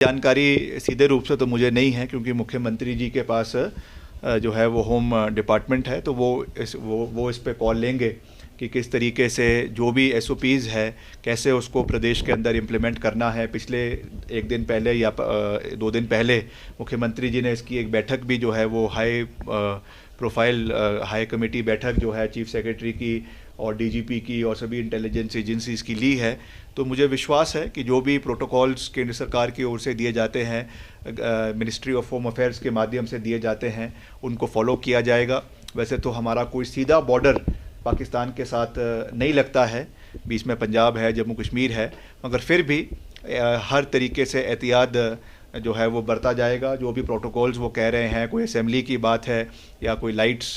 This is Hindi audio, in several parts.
जानकारी सीधे रूप से तो मुझे नहीं है, क्योंकि मुख्यमंत्री जी के पास जो है वो होम डिपार्टमेंट है, तो वो इस पे कॉल लेंगे कि किस तरीके से जो भी एसओपीज़ है कैसे उसको प्रदेश के अंदर इम्प्लीमेंट करना है। पिछले एक दिन पहले या 2 दिन पहले मुख्यमंत्री जी ने इसकी एक बैठक भी जो है वो हाई प्रोफाइल हाई कमेटी बैठक जो है चीफ सेक्रेटरी की और डीजीपी की और सभी इंटेलिजेंस एजेंसीज़ की ली है। तो मुझे विश्वास है कि जो भी प्रोटोकॉल्स केंद्र सरकार की ओर से दिए जाते हैं, मिनिस्ट्री ऑफ होम अफेयर्स के माध्यम से दिए जाते हैं, उनको फॉलो किया जाएगा। वैसे तो हमारा कोई सीधा बॉर्डर पाकिस्तान के साथ नहीं लगता है, बीच में पंजाब है, जम्मू कश्मीर है, मगर फिर भी हर तरीके से एहतियात जो है वो बरता जाएगा। जो भी प्रोटोकॉल्स वो कह रहे हैं, कोई असेंबली की बात है या कोई लाइट्स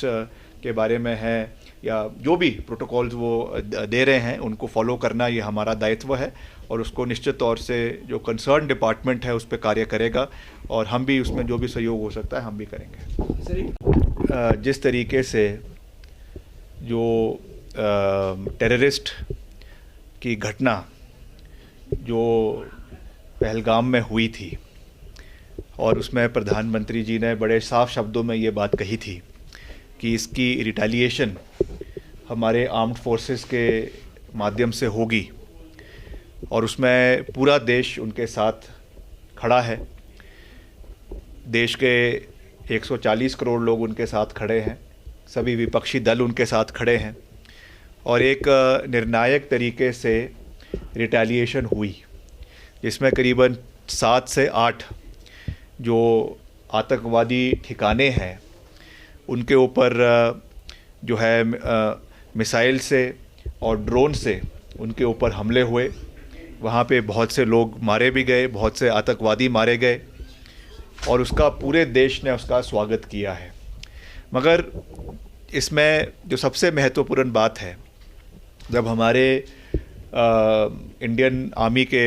के बारे में है या जो भी प्रोटोकॉल्स वो दे रहे हैं, उनको फॉलो करना ये हमारा दायित्व है और उसको निश्चित तौर से जो कंसर्न डिपार्टमेंट है उस पर कार्य करेगा और हम भी उसमें जो भी सहयोग हो सकता है हम भी करेंगे। जिस तरीके से जो टेररिस्ट की घटना जो पहलगाम में हुई थी और उसमें प्रधानमंत्री जी ने बड़े साफ शब्दों में ये बात कही थी कि इसकी रिटेलिएशन हमारे आर्म्ड फोर्सेस के माध्यम से होगी और उसमें पूरा देश उनके साथ खड़ा है। देश के 140 करोड़ लोग उनके साथ खड़े हैं, सभी विपक्षी दल उनके साथ खड़े हैं और एक निर्णायक तरीके से रिटेलिएशन हुई, जिसमें करीबन 7 से 8 जो आतंकवादी ठिकाने हैं उनके ऊपर जो है मिसाइल से और ड्रोन से उनके ऊपर हमले हुए। वहाँ पे बहुत से लोग मारे भी गए, बहुत से आतंकवादी मारे गए और उसका पूरे देश ने उसका स्वागत किया है। मगर इसमें जो सबसे महत्वपूर्ण बात है, जब हमारे इंडियन आर्मी के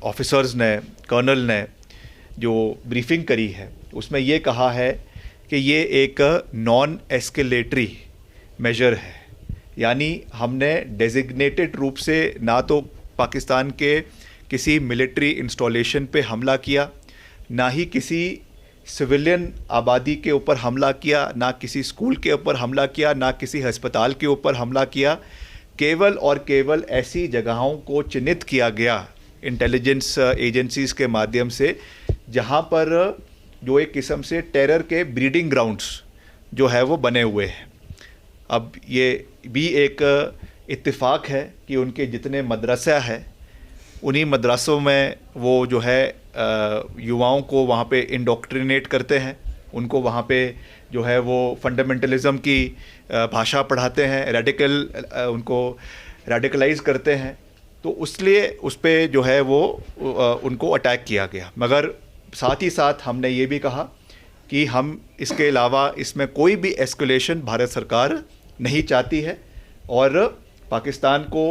ऑफिसर्स ने, कर्नल ने जो ब्रीफिंग करी है, उसमें ये कहा है कि ये एक नॉन एस्केलेटरी मेजर है, यानी हमने डेजिग्नेटेड रूप से ना तो पाकिस्तान के किसी मिलिट्री इंस्टॉलेशन पे हमला किया, ना ही किसी सिविलियन आबादी के ऊपर हमला किया, ना किसी स्कूल के ऊपर हमला किया, ना किसी अस्पताल के ऊपर हमला किया। केवल और केवल ऐसी जगहों को चिन्हित किया गया इंटेलिजेंस एजेंसीज़ के माध्यम से जहां पर जो एक किस्म से टेरर के ब्रीडिंग ग्राउंड्स जो है वो बने हुए हैं। अब ये भी एक इत्तेफाक है कि उनके जितने मदरसा है उन्हीं मदरसों में वो जो है युवाओं को वहाँ पे इंडोक्ट्रिनेट करते हैं, उनको वहाँ पे जो है वो फंडामेंटलिज्म की भाषा पढ़ाते हैं, उनको रेडिकलाइज करते हैं। तो उसलिए उस पर जो है वो उनको अटैक किया गया। मगर साथ ही साथ हमने ये भी कहा कि हम इसके अलावा इसमें कोई भी एस्केलेशन भारत सरकार नहीं चाहती है और पाकिस्तान को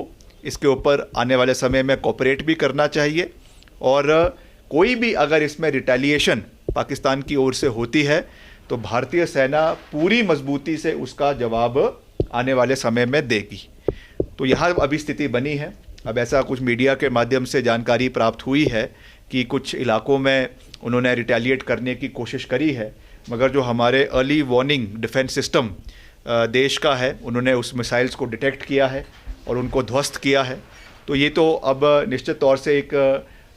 इसके ऊपर आने वाले समय में कोऑपरेट भी करना चाहिए और कोई भी अगर इसमें रिटेलिएशन पाकिस्तान की ओर से होती है तो भारतीय सेना पूरी मजबूती से उसका जवाब आने वाले समय में देगी। तो यहाँ अभी स्थिति बनी है। अब ऐसा कुछ मीडिया के माध्यम से जानकारी प्राप्त हुई है कि कुछ इलाकों में उन्होंने रिटेलिएट करने की कोशिश करी है, मगर जो हमारे अर्ली वार्निंग डिफेंस सिस्टम देश का है, उन्होंने उस मिसाइल्स को डिटेक्ट किया है और उनको ध्वस्त किया है। तो ये तो अब निश्चित तौर से एक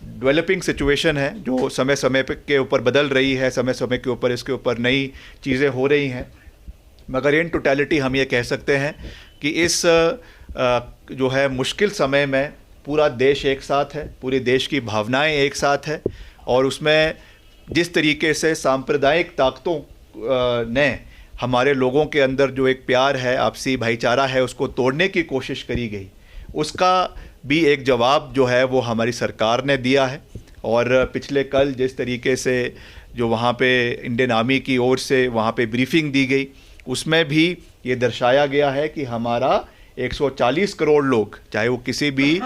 डेवलपिंग सिचुएशन है जो समय समय के ऊपर बदल रही है, समय समय के ऊपर इसके ऊपर नई चीज़ें हो रही हैं। मगर इन टोटलिटी हम ये कह सकते हैं कि इस जो है मुश्किल समय में पूरा देश एक साथ है, पूरे देश की भावनाएं एक साथ है और उसमें जिस तरीके से सांप्रदायिक ताकतों ने हमारे लोगों के अंदर जो एक प्यार है, आपसी भाईचारा है, उसको तोड़ने की कोशिश करी गई, उसका भी एक जवाब जो है वो हमारी सरकार ने दिया है। और पिछले कल जिस तरीके से जो वहाँ पे इंडियन आर्मी की ओर से वहाँ पे ब्रीफिंग दी गई, उसमें भी ये दर्शाया गया है कि हमारा 140 करोड़ लोग, चाहे वो किसी भी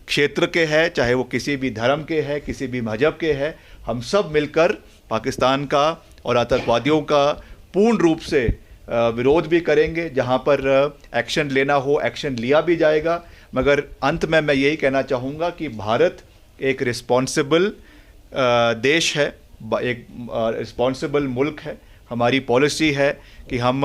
क्षेत्र के हैं, चाहे वो किसी भी धर्म के हैं, किसी भी मजहब के हैं, हम सब मिलकर पाकिस्तान का और आतंकवादियों का पूर्ण रूप से विरोध भी करेंगे। जहां पर एक्शन लेना हो एक्शन लिया भी जाएगा। मगर अंत में मैं यही कहना चाहूँगा कि भारत एक रिस्पॉन्सिबल देश है, एक रिस्पॉन्सिबल मुल्क है। हमारी पॉलिसी है कि हम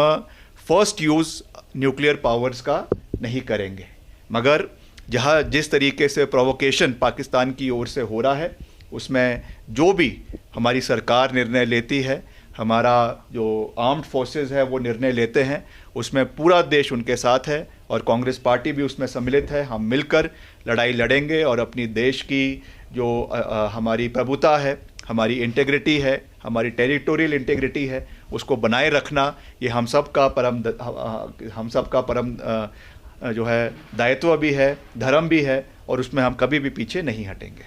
फर्स्ट यूज़ न्यूक्लियर पावर्स का नहीं करेंगे, मगर जहाँ जिस तरीके से प्रोवोकेशन पाकिस्तान की ओर से हो रहा है, उसमें जो भी हमारी सरकार निर्णय लेती है, हमारा जो आर्म्ड फोर्सेस है वो निर्णय लेते हैं, उसमें पूरा देश उनके साथ है और कांग्रेस पार्टी भी उसमें सम्मिलित है। हम मिलकर लड़ाई लड़ेंगे और अपनी देश की जो हमारी प्रभुता है, हमारी इंटीग्रिटी है, हमारी टेरिटोरियल इंटीग्रिटी है, उसको बनाए रखना ये हम सब का परम जो है दायित्व भी है, धर्म भी है, और उसमें हम कभी भी पीछे नहीं हटेंगे।